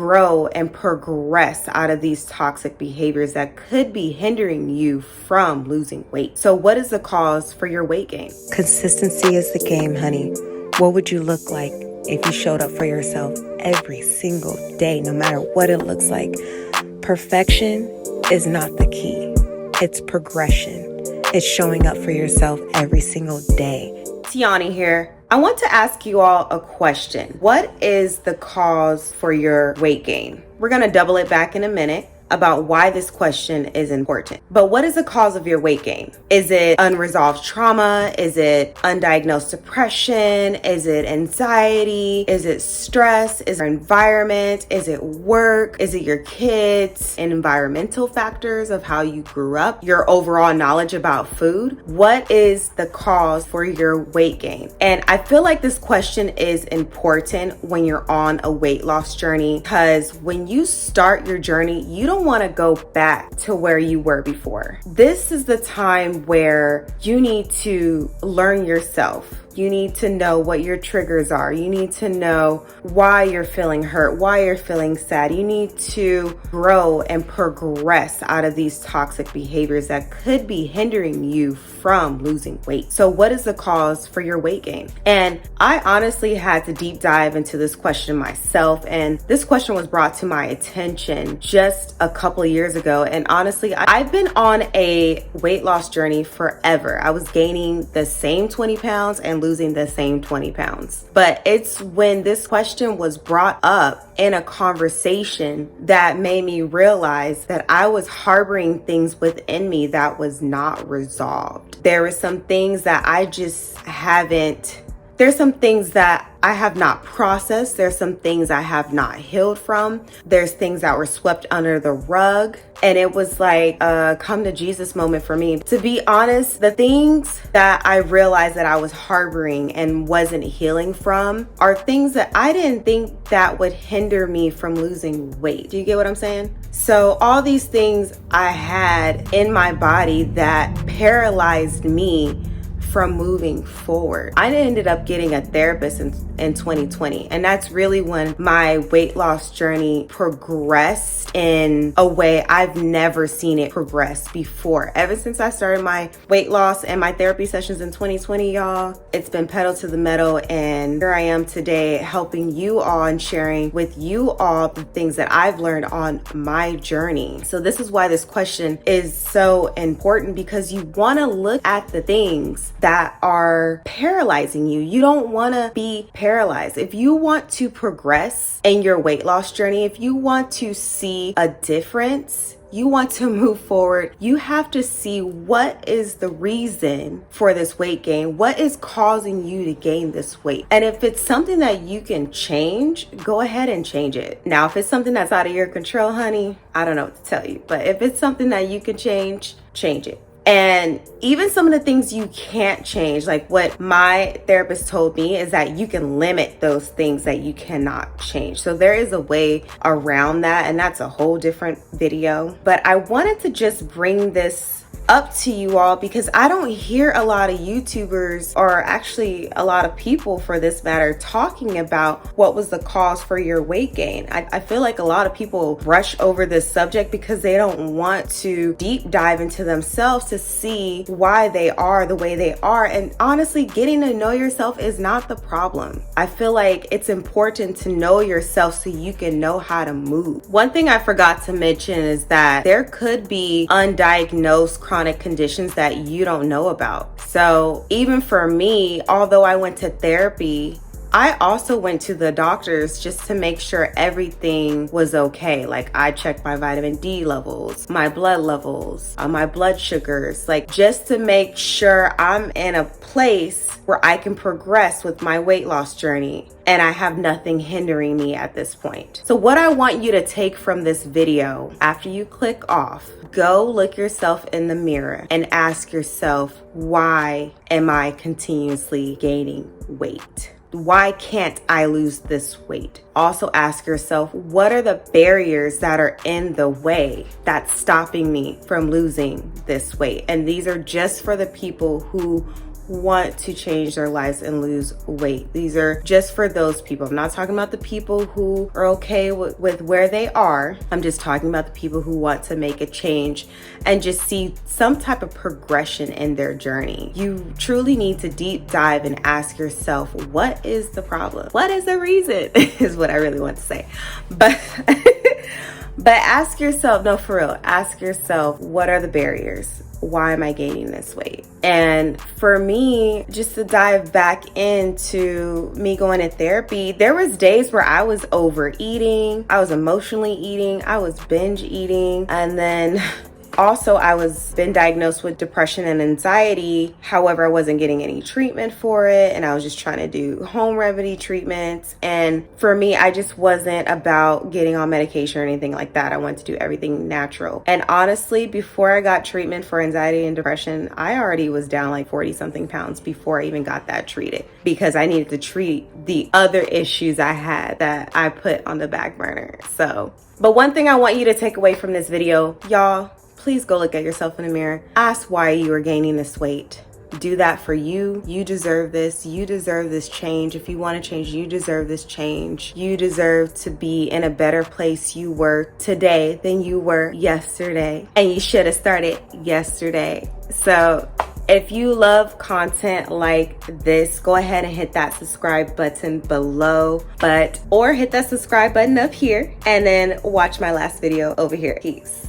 grow and progress out of these toxic behaviors that could be hindering you from losing weight. So what is the cause for your weight gain? Consistency is the game, honey. What would you look like if you showed up for yourself every single day, no matter what it looks like? Perfection is not the key. It's progression. It's showing up for yourself every single day. Tiani here. I want to ask you all a question. What is the cause for your weight gain? We're going to double it back in a minute about why this question is important. But what is the cause of your weight gain? Is it unresolved trauma? Is it undiagnosed depression? Is it anxiety? Is it stress? Is it environment? Is it work? Is it your kids? And environmental factors of how you grew up? Your overall knowledge about food? What is the cause for your weight gain? And I feel like this question is important when you're on a weight loss journey, because when you start your journey, you don't want to go back to where you were before. This is the time where you need to learn yourself. You need to know what your triggers are. You need to know why you're feeling hurt, why you're feeling sad. You need to grow and progress out of these toxic behaviors that could be hindering you from losing weight. So what is the cause for your weight gain? And I honestly had to deep dive into this question myself. And this question was brought to my attention just a couple of years ago. And honestly, I've been on a weight loss journey forever. I was gaining the same 20 pounds and losing the same 20 pounds. But it's when this question was brought up in a conversation that made me realize that I was harboring things within me that was not resolved. There were some things that there's some things that I have not processed. There's some things I have not healed from. There's things that were swept under the rug. And it was like a come to Jesus moment for me. To be honest, the things that I realized that I was harboring and wasn't healing from are things that I didn't think that would hinder me from losing weight. Do you get what I'm saying? So all these things I had in my body that paralyzed me from moving forward. I ended up getting a therapist in 2020. And that's really when my weight loss journey progressed in a way I've never seen it progress before. Ever since I started my weight loss and my therapy sessions in 2020, y'all, it's been pedal to the metal. And here I am today helping you all and sharing with you all the things that I've learned on my journey. So this is why this question is so important, because you want to look at the things that are paralyzing you. You don't want to be paralyzed. If you want to progress in your weight loss journey, if you want to see a difference, you want to move forward, you have to see what is the reason for this weight gain. What is causing you to gain this weight? And if it's something that you can change, go ahead and change it. Now, if it's something that's out of your control, honey, I don't know what to tell you. But if it's something that you can change, change it. And even some of the things you can't change, like what my therapist told me, is that you can limit those things that you cannot change. So there is a way around that, and that's a whole different video. But I wanted to just bring this up to you all because I don't hear a lot of YouTubers, or actually a lot of people for this matter, talking about what was the cause for your weight gain. I feel like a lot of people brush over this subject because they don't want to deep dive into themselves to see why they are the way they are. And honestly, getting to know yourself is not the problem. I feel like it's important to know yourself so you can know how to move. One thing I forgot to mention is that there could be undiagnosed chronic conditions that you don't know about. So even for me, although I went to therapy, I also went to the doctors just to make sure everything was okay. Like I checked my vitamin D levels, my blood levels, my blood sugars, like just to make sure I'm in a place where I can progress with my weight loss journey and I have nothing hindering me at this point. So what I want you to take from this video, after you click off, go look yourself in the mirror and ask yourself, why am I continuously gaining weight? Why can't I lose this weight? Also ask yourself, what are the barriers that are in the way that's stopping me from losing this weight? And these are just for the people who want to change their lives and lose weight. These are just for those people. I'm not talking about the people who are okay with where they are. I'm just talking about the people who want to make a change and just see some type of progression in their journey. You truly need to deep dive and ask yourself, what is the problem? What is the reason? Is what I really want to say. But but ask yourself, no, for real, ask yourself, what are the barriers? Why am I gaining this weight? And for me, just to dive back into me going to therapy, there was days where I was overeating, I was emotionally eating, I was binge eating, and then also, I was been diagnosed with depression and anxiety. However, I wasn't getting any treatment for it, and I was just trying to do home remedy treatments. And for me, I just wasn't about getting on medication or anything like that. I wanted to do everything natural. And honestly, before I got treatment for anxiety and depression, I already was down like 40 something pounds before I even got that treated, because I needed to treat the other issues I had that I put on the back burner. So, but one thing I want you to take away from this video, y'all, please go look at yourself in the mirror. Ask why you are gaining this weight. Do that for you. You deserve this. You deserve this change. If you want to change, you deserve this change. You deserve to be in a better place you were today than you were yesterday. And you should have started yesterday. So if you love content like this, go ahead and hit that subscribe button below, or hit that subscribe button up here and then watch my last video over here. Peace.